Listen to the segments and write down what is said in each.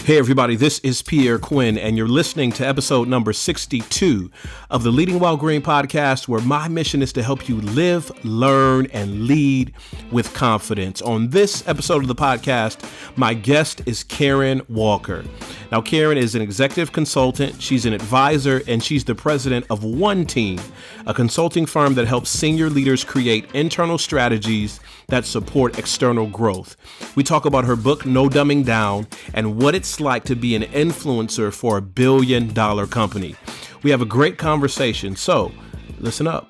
Hey everybody, this is Pierre Quinn, and you're listening to episode number 62 of the Leading While Green podcast, where my mission is to help you live, learn, and lead with confidence. On this episode of the podcast, my guest is Karen Walker. Now, Karen is an executive consultant, she's an advisor, and she's the president of One Team, a consulting firm that helps senior leaders create internal strategies that support external growth. We talk about her book, No Dumbing Down, and what it's like to be an influencer for a billion-dollar company. We have a great conversation, so listen up.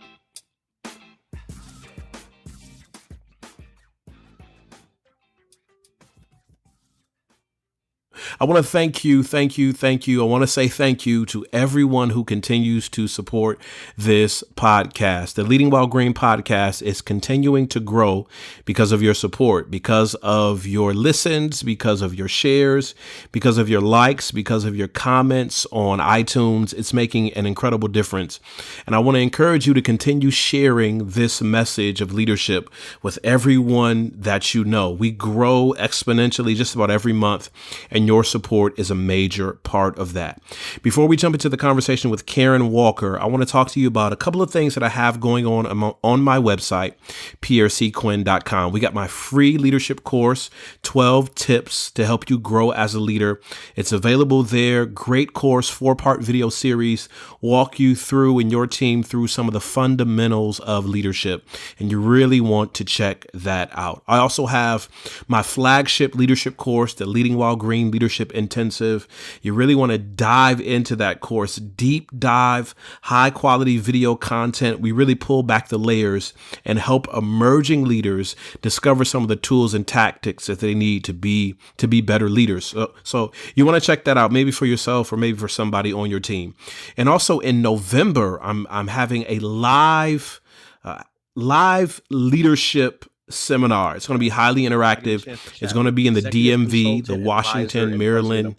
I want to thank you. I want to say thank you to everyone who continues to support this podcast. The Leading While Green podcast is continuing to grow because of your support, because of your listens, because of your shares, because of your likes, because of your comments on iTunes. It's making an incredible difference. And I want to encourage you to continue sharing this message of leadership with everyone that you know. We grow exponentially just about every month, and your support is a major part of that. Before we jump into the conversation with Karen Walker, I want to talk to you about a couple of things that I have going on my website, prcquinn.com. We got my free leadership course, 12 tips to help you grow as a leader. It's available there. Great course, 4-part video series, walk you through and your team through some of the fundamentals of leadership. And you really want to check that out. I also have my flagship leadership course, the Leading While Green Leadership Intensive. You really want to dive into that course, deep dive, high quality video content. We really pull back the layers and help emerging leaders discover some of the tools and tactics that they need to be better leaders. So you want to check that out, maybe for yourself or maybe for somebody on your team. And also in November, I'm having a live leadership seminar. It's going to be highly interactive. It's going to be in the DMV, the Washington, Maryland,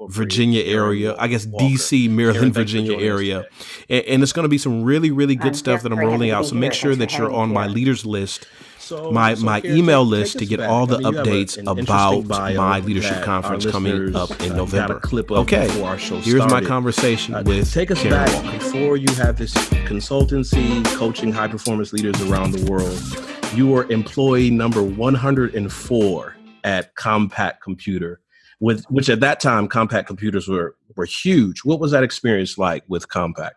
Virginia area, I guess DC, Maryland, Virginia area. And it's going to be some really, really good stuff that I'm rolling out. So make sure that you're on my leaders list, my email list, to get all the updates about my leadership conference coming up in November. Okay, here's my conversation with Take us Karen back Walker. before you had this consultancy, coaching high performance leaders around the world. You were employee number 104 at Compaq Computer, which at that time, Compaq computers were huge. What was that experience like with Compaq?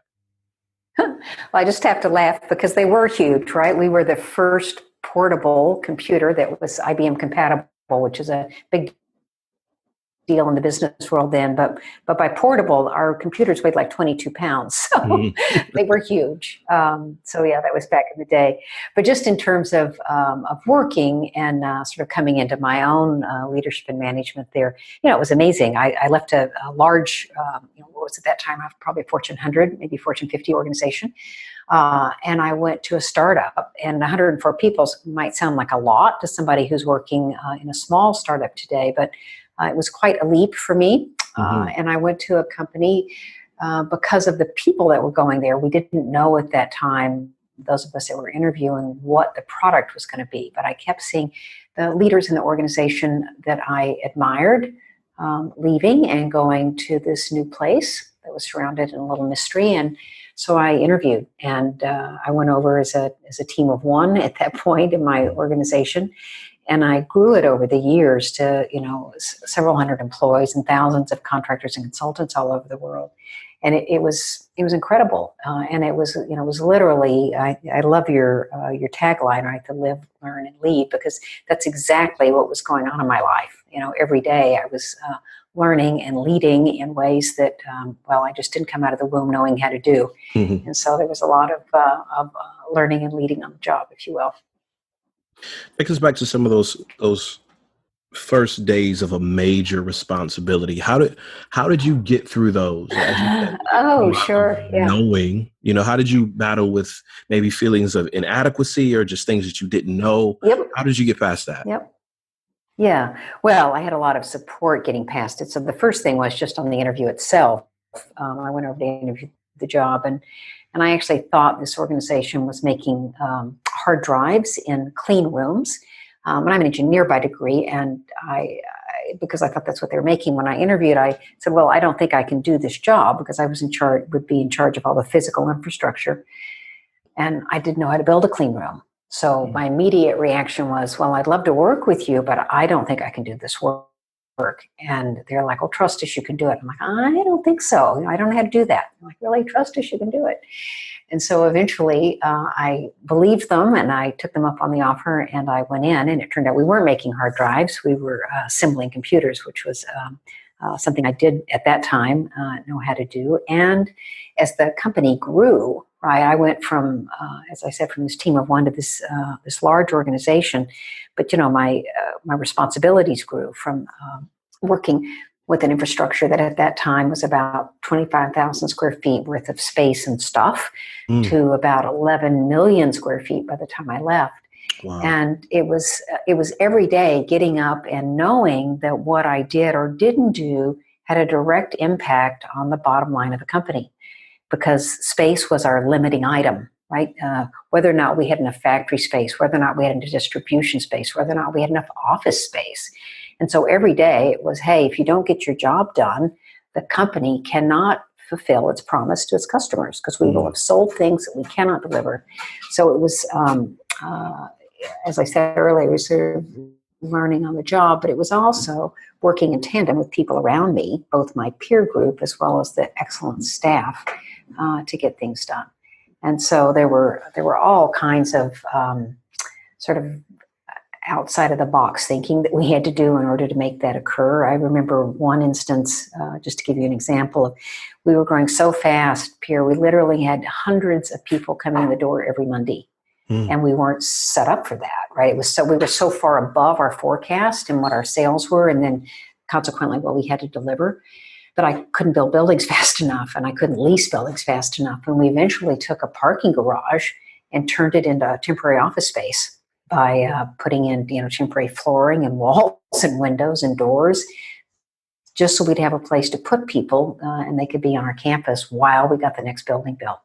Well, I just have to laugh because they were huge, right? We were the first portable computer that was IBM compatible, which is a big deal in the business world then. But by portable, our computers weighed like 22 pounds. So they were huge. So yeah, that was back in the day. But just in terms of working and sort of coming into my own leadership and management there, it was amazing. I left a large, what was at that time, probably a Fortune 100, maybe Fortune 50 organization. And I went to a startup, and 104 people might sound like a lot to somebody who's working in a small startup today, but it was quite a leap for me. And I went to a company because of the people that were going there. We didn't know at that time, those of us that were interviewing, what the product was going to be. But I kept seeing the leaders in the organization that I admired leaving and going to this new place that was surrounded in a little mystery. And so I interviewed, and I went over as a team of one at that point in my organization. And I grew it over the years to, several hundred employees and thousands of contractors and consultants all over the world. And it was incredible. And it was literally, I love your tagline, right? To live, learn, and lead, because that's exactly what was going on in my life. Every day I was learning and leading in ways that, I just didn't come out of the womb knowing how to do. And so there was a lot of learning and leading on the job, if you will. Take us back to some of those first days of a major responsibility. How did you get through those? Sure. Yeah. Knowing, how did you battle with maybe feelings of inadequacy or just things that you didn't know? Yep. How did you get past that? Yep. Yeah. Well, I had a lot of support getting past it. So the first thing was just on the interview itself. I went over to interview the job, and I actually thought this organization was making hard drives in clean rooms. And I'm an engineer by degree, and because I thought that's what they were making. When I interviewed, I said, well, I don't think I can do this job because I was would be in charge of all the physical infrastructure. And I didn't know how to build a clean room. So my immediate reaction was, well, I'd love to work with you, but I don't think I can do this work. And they're like, oh, trust us, you can do it. I'm like, I don't think so. I don't know how to do that. I'm like, really? Trust us, you can do it. And so eventually I believed them and I took them up on the offer and I went in, and it turned out we weren't making hard drives. We were assembling computers, which was something I did at that time know how to do. And as the company grew, right, I went from, as I said, from this team of one to this large organization. But my responsibilities grew from working with an infrastructure that at that time was about 25,000 square feet worth of space and stuff to about 11 million square feet by the time I left. Wow. And it was every day getting up and knowing that what I did or didn't do had a direct impact on the bottom line of the company, because space was our limiting item, right? Whether or not we had enough factory space, whether or not we had enough distribution space, whether or not we had enough office space. And so every day it was, hey, if you don't get your job done, the company cannot fulfill its promise to its customers because we will have sold things that we cannot deliver. So it was, as I said earlier, we sort of learning on the job, but it was also working in tandem with people around me, both my peer group as well as the excellent staff, to get things done. And so there were all kinds of sort of outside of the box thinking that we had to do in order to make that occur. I remember one instance, just to give you an example, we were growing so fast, Pierre, we literally had hundreds of people coming in the door every Monday. And we weren't set up for that, right? We were so far above our forecast and what our sales were, and then consequently what we had to deliver, that I couldn't build buildings fast enough and I couldn't lease buildings fast enough. And we eventually took a parking garage and turned it into a temporary office space by putting in, temporary flooring and walls and windows and doors, just so we'd have a place to put people and they could be on our campus while we got the next building built.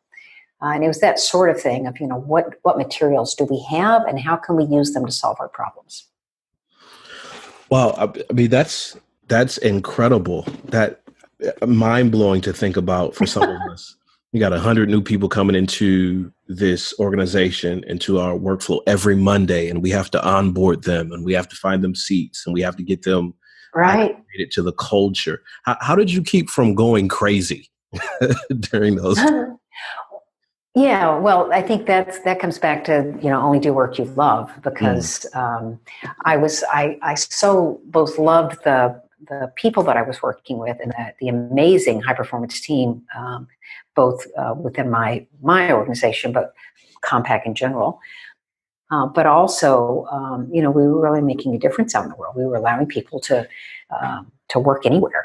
And it was that sort of thing of, what materials do we have and how can we use them to solve our problems? Wow. I mean, that's incredible. That mind blowing to think about for some of us. You got 100 new people coming into this organization, into our workflow every Monday, and we have to onboard them and we have to find them seats and we have to get them acclimated to the culture. How did you keep from going crazy during those times? Yeah, well, I think that comes back to, only do work you love, because I so both loved the people that I was working with and the amazing high performance team, both within my organization, but Compaq in general. But also, we were really making a difference out in the world. We were allowing people to work anywhere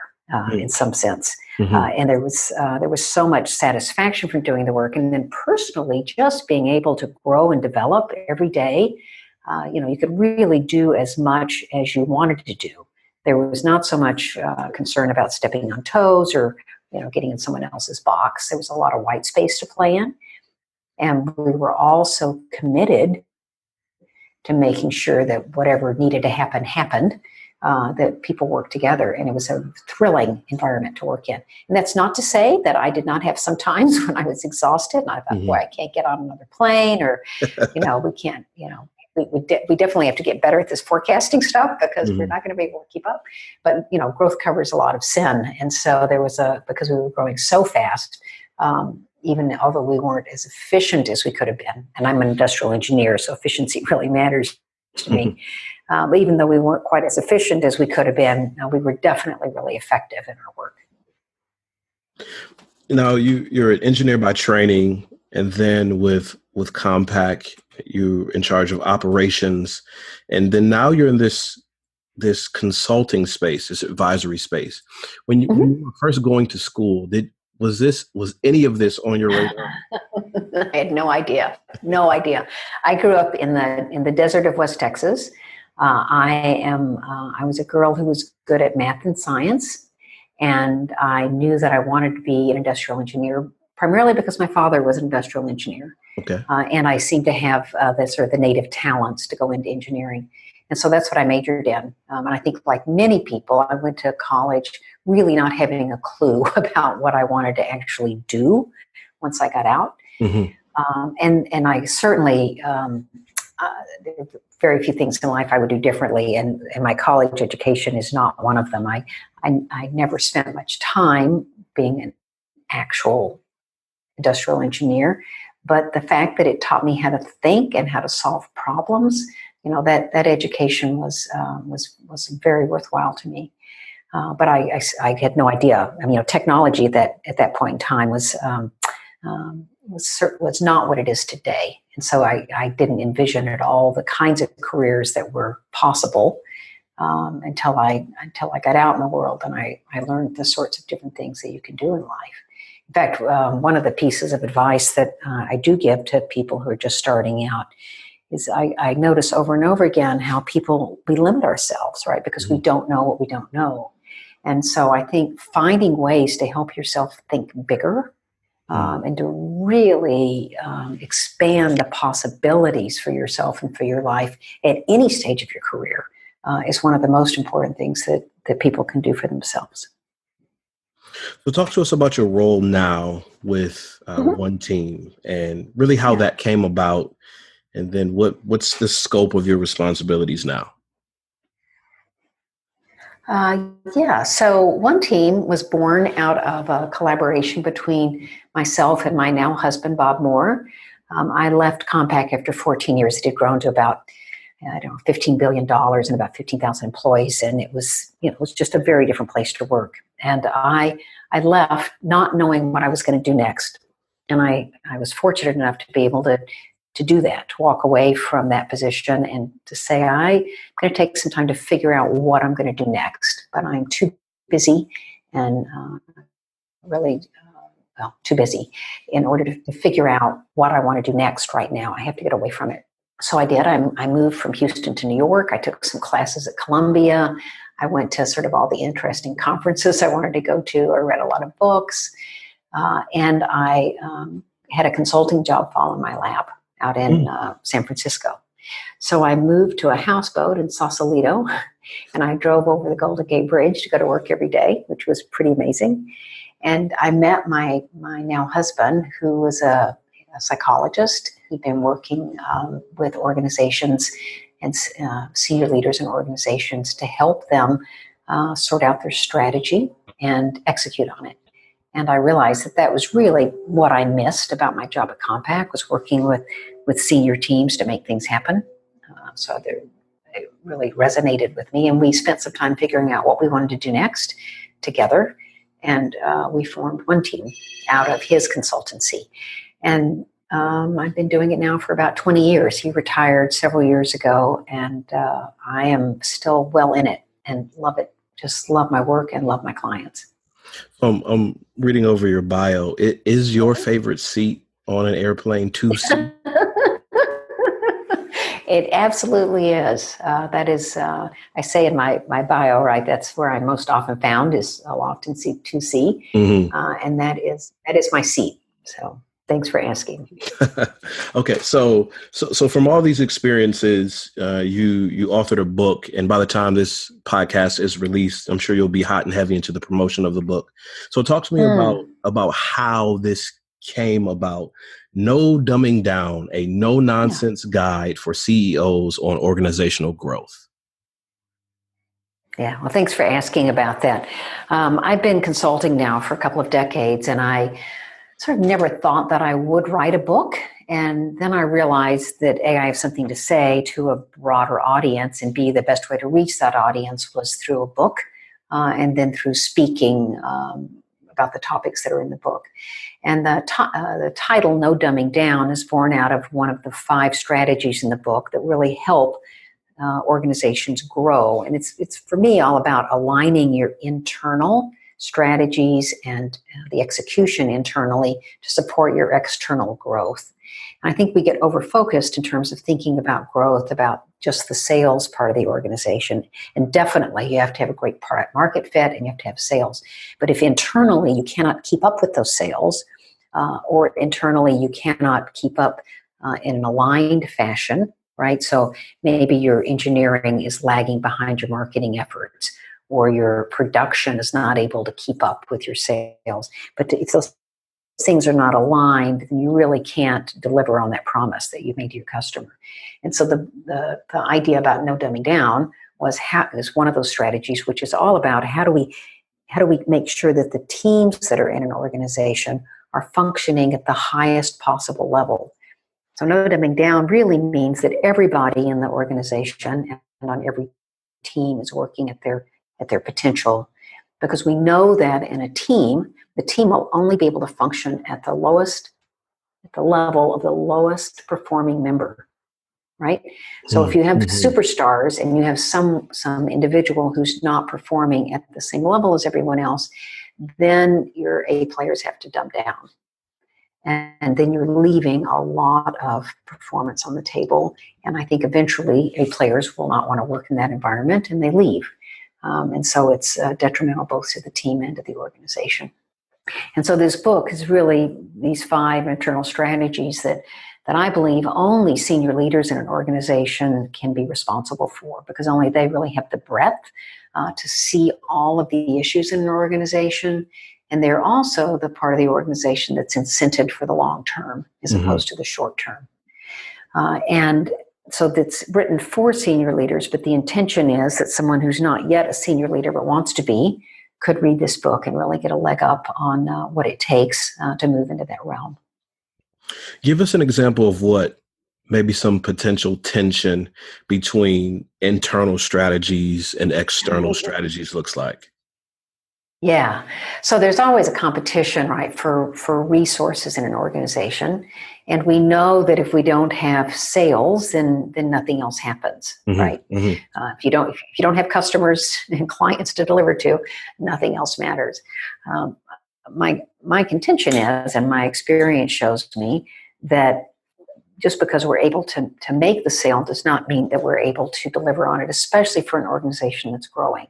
in some sense. And there was so much satisfaction from doing the work. And then personally, just being able to grow and develop every day, you could really do as much as you wanted to do. There was not so much concern about stepping on toes or, getting in someone else's box. There was a lot of white space to play in. And we were also committed to making sure that whatever needed to happen happened, that people worked together. And it was a thrilling environment to work in. And that's not to say that I did not have some times when I was exhausted and I thought, boy, I can't get on another plane, or, we can't, we definitely have to get better at this forecasting stuff because we're not going to be able to keep up. But, growth covers a lot of sin. And so there was because we were growing so fast, even although we weren't as efficient as we could have been. And I'm an industrial engineer, so efficiency really matters to me. But even though we weren't quite as efficient as we could have been, we were definitely really effective in our work. Now, you're an engineer by training, and then with Compaq, you're in charge of operations, and then now you're in this consulting space, this advisory space. When you were first going to school, was any of this on your radar? I had no idea. I grew up in the desert of West Texas. I was a girl who was good at math and science, and I knew that I wanted to be an industrial engineer, primarily because my father was an industrial engineer. Okay. And I seemed to have the native talents to go into engineering. And so that's what I majored in. And I think like many people, I went to college really not having a clue about what I wanted to actually do once I got out. Mm-hmm. And I certainly, there are very few things in life I would do differently. And my college education is not one of them. I never spent much time being an actual industrial engineer, but the fact that it taught me how to think and how to solve problems, that education was very worthwhile to me. But I had no idea. I mean, technology that at that point in time was not what it is today, and so I didn't envision at all the kinds of careers that were possible until I got out in the world and I learned the sorts of different things that you can do in life. In fact, one of the pieces of advice that I do give to people who are just starting out is I notice over and over again how we limit ourselves, right? Because we don't know what we don't know. And so I think finding ways to help yourself think bigger and to really expand the possibilities for yourself and for your life at any stage of your career is one of the most important things that people can do for themselves. So talk to us about your role now with One Team and really how that came about. And then what's the scope of your responsibilities now? So One Team was born out of a collaboration between myself and my now husband, Bob Moore. I left Compaq after 14 years. It had grown to about, $15 billion and about 15,000 employees. And it was just a very different place to work. And I left not knowing what I was going to do next. And I was fortunate enough to be able to do that, to walk away from that position and to say, I'm going to take some time to figure out what I'm going to do next. But I'm too busy and too busy in order to figure out what I want to do next right now. I have to get away from it. So I did. I moved from Houston to New York. I took some classes at Columbia. I went to sort of all the interesting conferences I wanted to go to. I read a lot of books. And I had a consulting job fall in my lap out in San Francisco. So I moved to a houseboat in Sausalito, and I drove over the Golden Gate Bridge to go to work every day, which was pretty amazing. And I met my now husband, who was a psychologist. He'd been working with organizations and senior leaders in organizations to help them sort out their strategy and execute on it. And I realized that was really what I missed about my job at Compaq, was working with senior teams to make things happen. So it really resonated with me. And we spent some time figuring out what we wanted to do next together. And we formed One Team out of his consultancy. And I've been doing it now for about 20 years. He retired several years ago, and I am still well in it and love it. Just love my work and love my clients. I'm reading over your bio. Is your favorite seat on an airplane 2C? It absolutely is. That is, I say in my bio, right, that's where I'm most often found, is I'll often see 2C. And that is my seat. So thanks for asking. Okay. So from all these experiences, you authored a book, and by the time this podcast is released, I'm sure you'll be hot and heavy into the promotion of the book. So talk to me about how this came about. No Dumbing Down, a no-nonsense guide for CEOs on organizational growth. Yeah, well, thanks for asking about that. I've been consulting now for a couple of decades, and I sort of never thought that I would write a book. And then I realized that A, I have something to say to a broader audience, and B, the best way to reach that audience was through a book and then through speaking about the topics that are in the book. And the title, No Dumbing Down, is born out of one of the 5 strategies in the book that really help organizations grow. And it's for me all about aligning your internal strategies and the execution internally to support your external growth. And I think we get over-focused in terms of thinking about growth, about just the sales part of the organization. And definitely you have to have a great product market fit and you have to have sales. But if internally you cannot keep up with those sales, or internally you cannot keep up in an aligned fashion, right? So maybe your engineering is lagging behind your marketing efforts, or your production is not able to keep up with your sales. But if those things are not aligned, then you really can't deliver on that promise that you made to your customer. And so the idea about no dumbing down is one of those strategies, which is all about how do we make sure that the teams that are in an organization are functioning at the highest possible level. So no dumbing down really means that everybody in the organization and on every team is working at their potential, because we know that in a team, the team will only be able to function at the level of the lowest performing member, right? So if you have superstars and you have some individual who's not performing at the same level as everyone else, then your A players have to dumb down. And then you're leaving a lot of performance on the table. And I think eventually A players will not want to work in that environment, and they leave. And so it's detrimental both to the team and to the organization. And so this book is really these 5 internal strategies that I believe only senior leaders in an organization can be responsible for, because only they really have the breadth to see all of the issues in an organization. And they're also the part of the organization that's incented for the long term as opposed to the short term. And so that's written for senior leaders, but the intention is that someone who's not yet a senior leader but wants to be could read this book and really get a leg up on what it takes to move into that realm. Give us an example of what maybe some potential tension between internal strategies and external strategies looks like. Yeah. So there's always a competition, right, for resources in an organization. And we know that if we don't have sales, then nothing else happens, right? If you don't have customers and clients to deliver to, nothing else matters. My contention is, and my experience shows me, that just because we're able to make the sale does not mean that we're able to deliver on it, especially for an organization that's growing.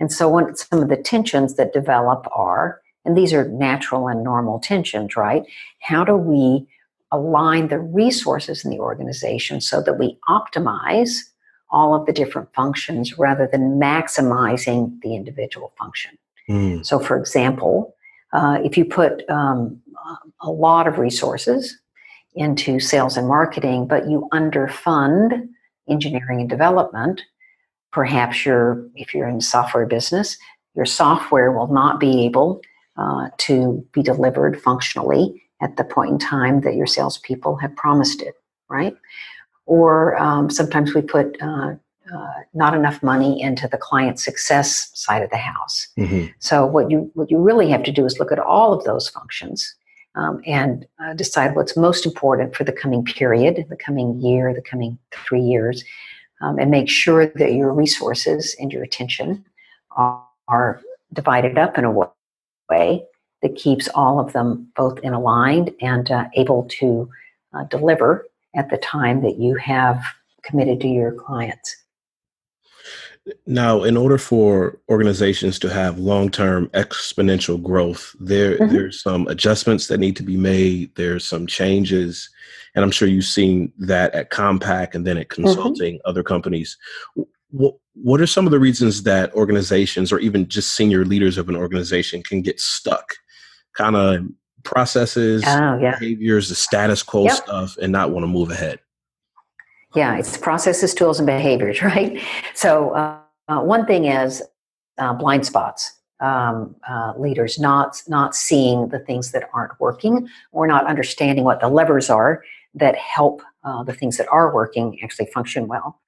And so some of the tensions that develop are, and these are natural and normal tensions, right? How do we align the resources in the organization so that we optimize all of the different functions rather than maximizing the individual function? So for example, if you put a lot of resources into sales and marketing, but you underfund engineering and development, perhaps if you're in software business, your software will not be able to be delivered functionally at the point in time that your salespeople have promised it, right? Or sometimes we put not enough money into the client success side of the house. So what you really have to do is look at all of those functions and decide what's most important for the coming period, the coming year, the coming 3 years, and make sure that your resources and your attention are divided up in a way that keeps all of them both in aligned and able to deliver at the time that you have committed to your clients. Now, in order for organizations to have long-term exponential growth, there's some adjustments that need to be made. There's some changes, and I'm sure you've seen that at Compaq and then at consulting other companies. What are some of the reasons that organizations or even just senior leaders of an organization can get stuck? Kind of processes, behaviors, the status quo stuff, and not want to move ahead. Yeah, it's processes, tools, and behaviors, right? So one thing is blind spots. Leaders not seeing the things that aren't working, or not understanding what the levers are that help the things that are working actually function well.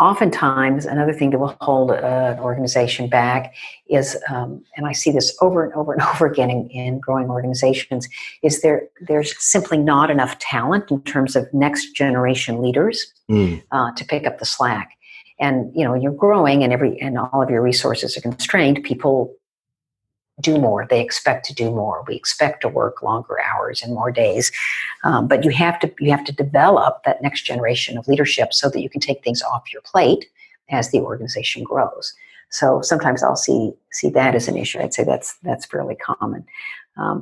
Oftentimes, another thing that will hold an organization back is, and I see this over and over and over again in growing organizations, is there's simply not enough talent in terms of next generation leaders to pick up the slack. And you're growing, and all of your resources are constrained. People do more. They expect to do more. We expect to work longer hours and more days. But you have to develop that next generation of leadership so that you can take things off your plate as the organization grows. So sometimes I'll see that as an issue. I'd say that's fairly common.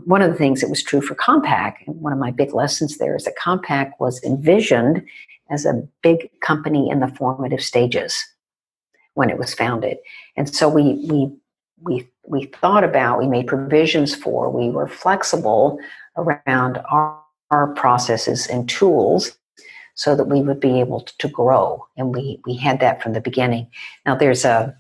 One of the things that was true for Compaq, and one of my big lessons there, is that Compaq was envisioned as a big company in the formative stages when it was founded. And so we thought about, we made provisions for, we were flexible around our processes and tools so that we would be able to grow. And we had that from the beginning. Now there's a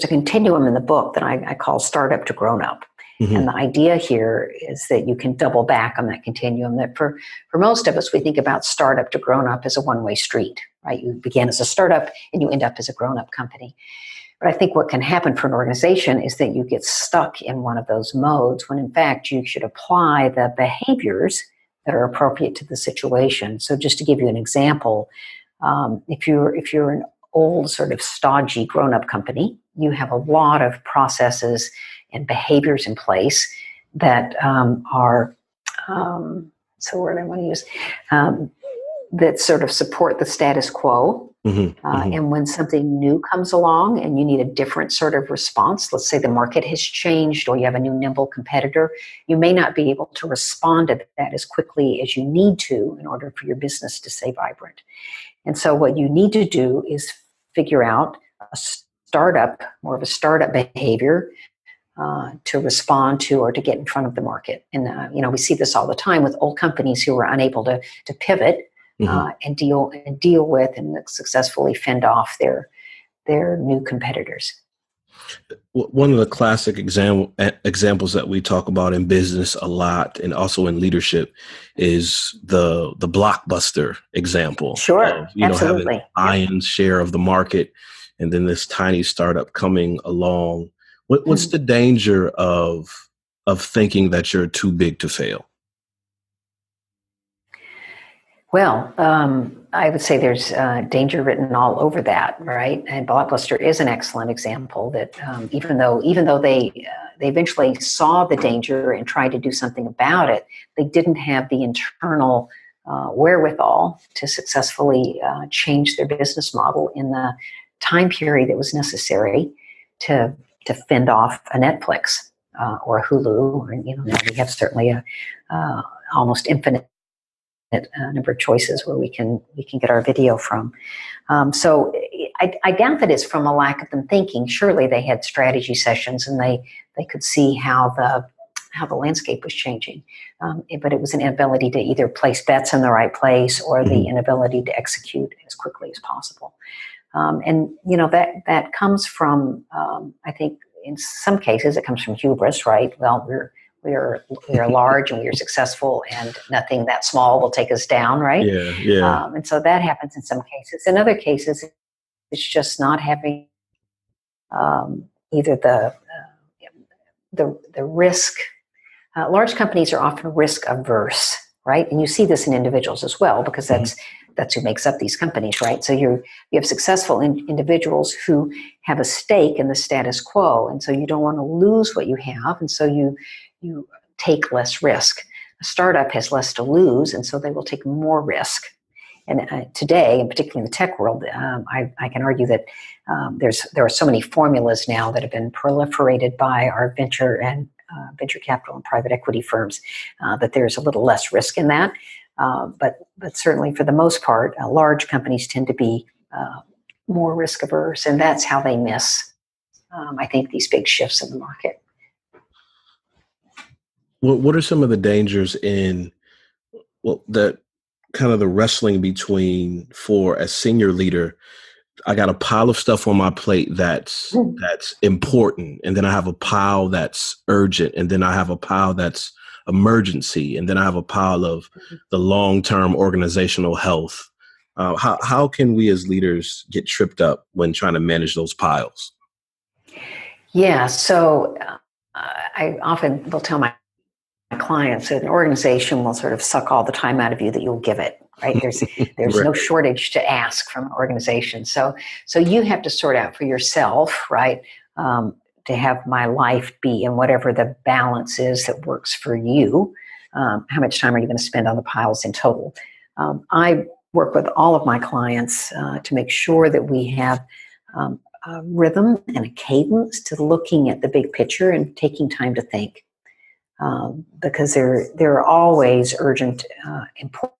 continuum in the book that I call startup to grown up. Mm-hmm. And the idea here is that you can double back on that continuum. That for most of us, we think about startup to grown up as a one-way street, right? You begin as a startup and you end up as a grown-up company. But I think what can happen for an organization is that you get stuck in one of those modes when in fact you should apply the behaviors that are appropriate to the situation. So just to give you an example, if you're an old sort of stodgy grown-up company, you have a lot of processes and behaviors in place that are, what's the word I want to use, that sort of support the status quo. Mm-hmm, mm-hmm. And when something new comes along and you need a different sort of response, let's say the market has changed or you have a new nimble competitor, you may not be able to respond to that as quickly as you need to in order for your business to stay vibrant. And so what you need to do is figure out more of a startup behavior to respond to or to get in front of the market. And, we see this all the time with old companies who are unable to pivot mm-hmm. And deal with and successfully fend off their new competitors. One of the classic examples that we talk about in business a lot and also in leadership is the blockbuster example. Sure, of, absolutely. Having lion's share of the market and then this tiny startup coming along. What's the danger of thinking that you're too big to fail? Well, I would say there's danger written all over that, right? And Blockbuster is an excellent example that even though they eventually saw the danger and tried to do something about it, they didn't have the internal wherewithal to successfully change their business model in the time period that was necessary to fend off a Netflix or a Hulu, or now we have certainly a almost infinite number of choices where we can get our video from. So I doubt that it's from a lack of them thinking. Surely they had strategy sessions and they could see how the landscape was changing. But it was an inability to either place bets in the right place or mm-hmm. the inability to execute as quickly as possible. And that comes from, I think in some cases it comes from hubris, right? Well, we are large and we are successful and nothing that small will take us down, right? Yeah. And so that happens in some cases. In other cases, it's just not having either the risk. Large companies are often risk averse, right? And you see this in individuals as well, because that's who makes up these companies, right? So you have successful individuals who have a stake in the status quo, and so you don't want to lose what you have, and so you take less risk. A startup has less to lose, and so they will take more risk. And today, and particularly in the tech world, I can argue that there are so many formulas now that have been proliferated by our venture capital and private equity firms that there's a little less risk in that. But certainly for the most part, large companies tend to be more risk averse, and that's how they miss, I think, these big shifts in the market. What are some of the dangers in that kind of the wrestling between, for a senior leader, I got a pile of stuff on my plate that's important, and then I have a pile that's urgent, and then I have a pile that's emergency, and then I have a pile of the long-term organizational health. How can we as leaders get tripped up when trying to manage those piles? Yeah, so I often will tell my clients that an organization will sort of suck all the time out of you that you'll give it, right? There's right. no shortage to ask from an organization. So you have to sort out for yourself, right? To have my life be in whatever the balance is that works for you. How much time are you going to spend on the piles in total? I work with all of my clients to make sure that we have a rhythm and a cadence to looking at the big picture and taking time to think. Because there are always urgent, important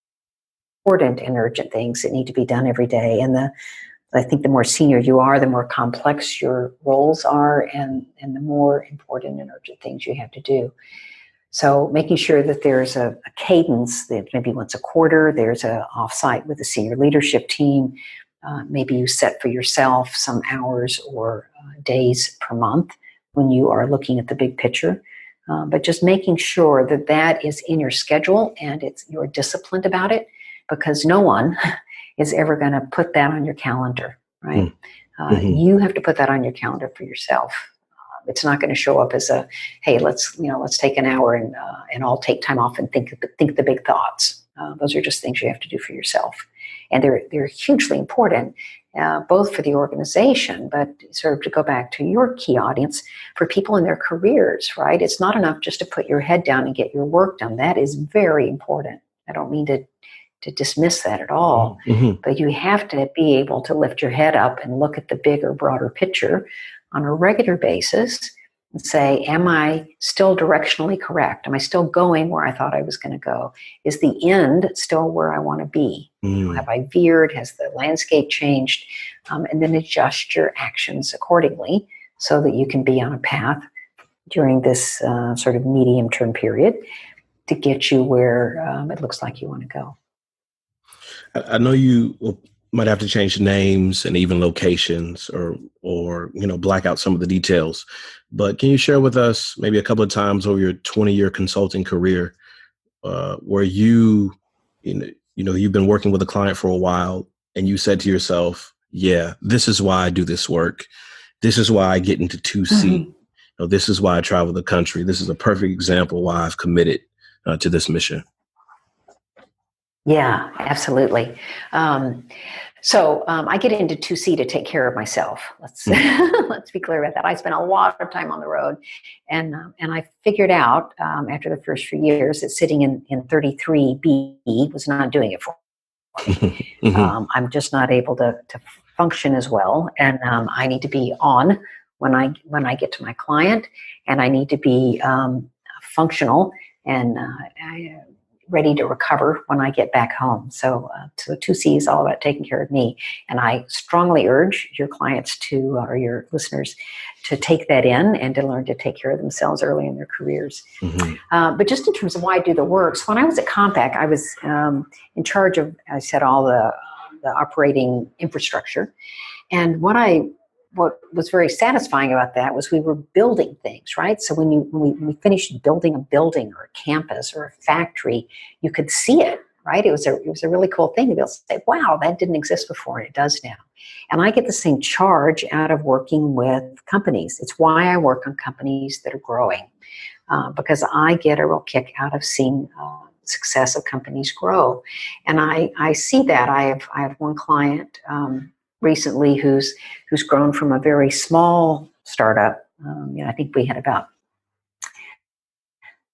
important and urgent things that need to be done every day. And I think the more senior you are, the more complex your roles are, and the more important and urgent things you have to do. So making sure that there's a cadence, that maybe once a quarter there's a offsite with the senior leadership team. Maybe you set for yourself some hours or days per month when you are looking at the big picture. But just making sure that that is in your schedule and you're disciplined about it, because no one is ever going to put that on your calendar, right? Mm-hmm. You have to put that on your calendar for yourself. It's not going to show up as a, hey, let's take an hour and I'll take time off and think the big thoughts. Those are just things you have to do for yourself, and they're hugely important, both for the organization, but sort of to go back to your key audience, for people in their careers, right? It's not enough just to put your head down and get your work done. That is very important. I don't mean to dismiss that at all, mm-hmm. but you have to be able to lift your head up and look at the bigger, broader picture on a regular basis and say, am I still directionally correct? Am I still going where I thought I was going to go? Is the end still where I want to be? Have I veered? Has the landscape changed? And then adjust your actions accordingly so that you can be on a path during this sort of medium-term period to get you where it looks like you want to go. I know you might have to change names and even locations or black out some of the details, but can you share with us maybe a couple of times over your 20-year consulting career where you've been working with a client for a while and you said to yourself, yeah, this is why I do this work. This is why I get into 2C. Mm-hmm. This is why I travel the country. This is a perfect example why I've committed to this mission. Yeah, absolutely. So I get into 2C to take care of myself. Let's be clear about that. I spent a lot of time on the road, and I figured out after the first few years that sitting in 33B was not doing it for me. Mm-hmm. I'm just not able to function as well, and I need to be on when I get to my client, and I need to be functional and ready to recover when I get back home. So 2C is all about taking care of me. And I strongly urge your clients or your listeners to take that in and to learn to take care of themselves early in their careers. Mm-hmm. But just in terms of why I do the work, so when I was at Compaq, I was in charge of, I said, all the operating infrastructure. And what was very satisfying about that was we were building things, right? So when we finished building a building or a campus or a factory, you could see it, right? It was a really cool thing to be able to say, wow, that didn't exist before and it does now. And I get the same charge out of working with companies. It's why I work on companies that are growing, because I get a real kick out of seeing success of companies grow. And I see that. I have one client recently who's grown from a very small startup. I think we had about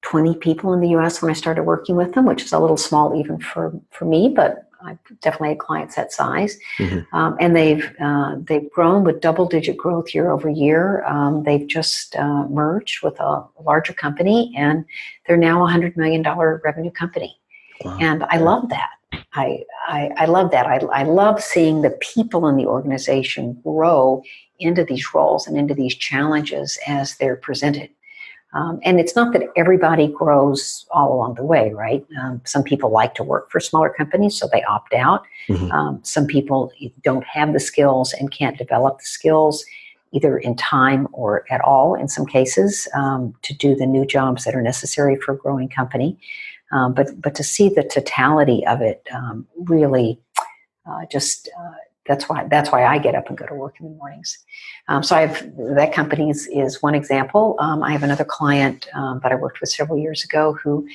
20 people in the U.S. when I started working with them, which is a little small even for me, but I definitely had clients that size. Mm-hmm. And they've grown with double-digit growth year over year. They've just merged with a larger company, and they're now a $100 million revenue company. Wow. And I love that. I love that. I love seeing the people in the organization grow into these roles and into these challenges as they're presented. And it's not that everybody grows all along the way, right? Some people like to work for smaller companies, so they opt out. Mm-hmm. Some people don't have the skills and can't develop the skills either in time or at all in some cases to do the new jobs that are necessary for a growing company. But to see the totality of it really that's why I get up and go to work in the mornings. So I have that company is one example. I have another client that I worked with several years ago who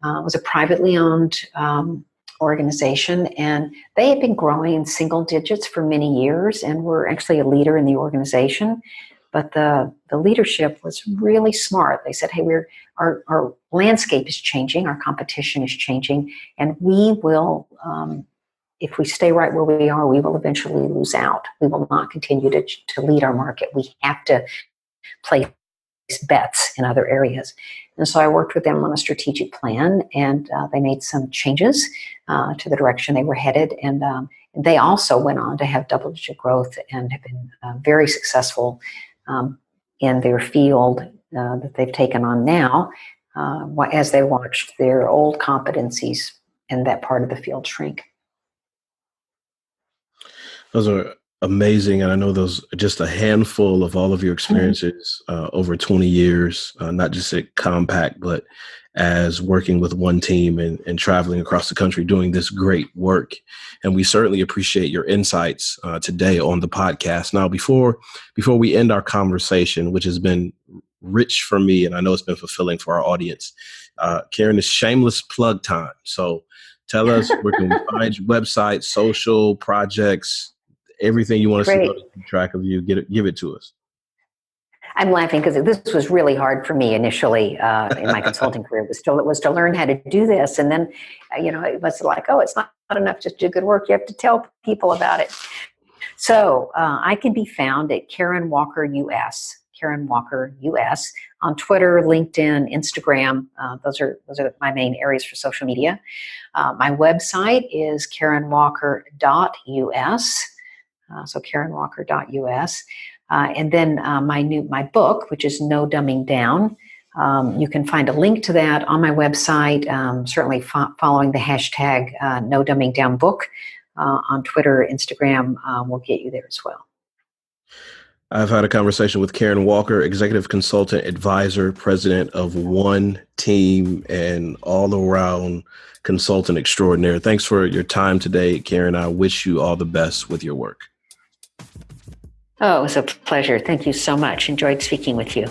was a privately owned organization, and they had been growing in single digits for many years and were actually a leader in the organization. But the leadership was really smart. They said, hey, our landscape is changing, our competition is changing, and we will, if we stay right where we are, we will eventually lose out. We will not continue to lead our market. We have to play bets in other areas. And so I worked with them on a strategic plan, and they made some changes to the direction they were headed. And they also went on to have double-digit growth and have been very successful in their field that they've taken on now as they watched their old competencies in that part of the field shrink. Those are amazing. And I know those are just a handful of all of your experiences over 20 years, not just at Compaq, but as working with one team and traveling across the country doing this great work. And we certainly appreciate your insights today on the podcast. Now, before we end our conversation, which has been rich for me, and I know it's been fulfilling for our audience, Karen, it's shameless plug time. So tell us, where can we find your website, social projects, everything you want us to know to keep track of you, give it to us. I'm laughing because this was really hard for me initially in my consulting career. It was to learn how to do this. And then, it was like, oh, it's not enough just to do good work. You have to tell people about it. So I can be found at Karen Walker US, on Twitter, LinkedIn, Instagram. Those are my main areas for social media. My website is karenwalker.us. So karenwalker.us. And then my book, which is No Dumbing Down. You can find a link to that on my website. Certainly following the hashtag No Dumbing Down book on Twitter, Instagram will get you there as well. I've had a conversation with Karen Walker, executive consultant, advisor, president of One Team, and all around consultant extraordinaire. Thanks for your time today, Karen. I wish you all the best with your work. Oh, it was a pleasure. Thank you so much. Enjoyed speaking with you.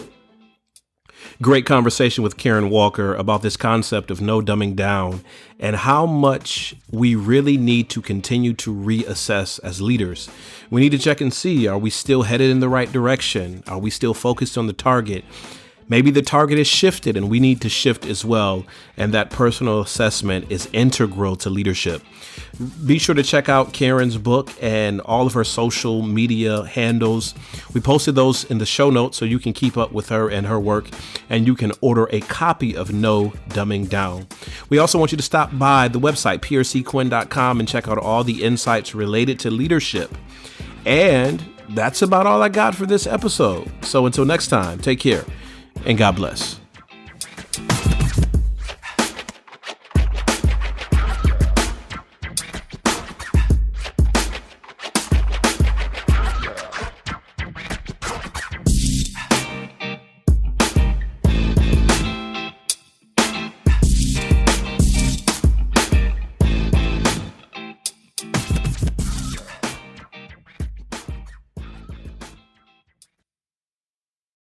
Great conversation with Karen Walker about this concept of no dumbing down and how much we really need to continue to reassess as leaders. We need to check and see, are we still headed in the right direction? Are we still focused on the target? Maybe the target is shifted and we need to shift as well. And that personal assessment is integral to leadership. Be sure to check out Karen's book and all of her social media handles. We posted those in the show notes so you can keep up with her and her work, and you can order a copy of No Dumbing Down. We also want you to stop by the website, prcquinn.com, and check out all the insights related to leadership. And that's about all I got for this episode. So until next time, take care and God bless.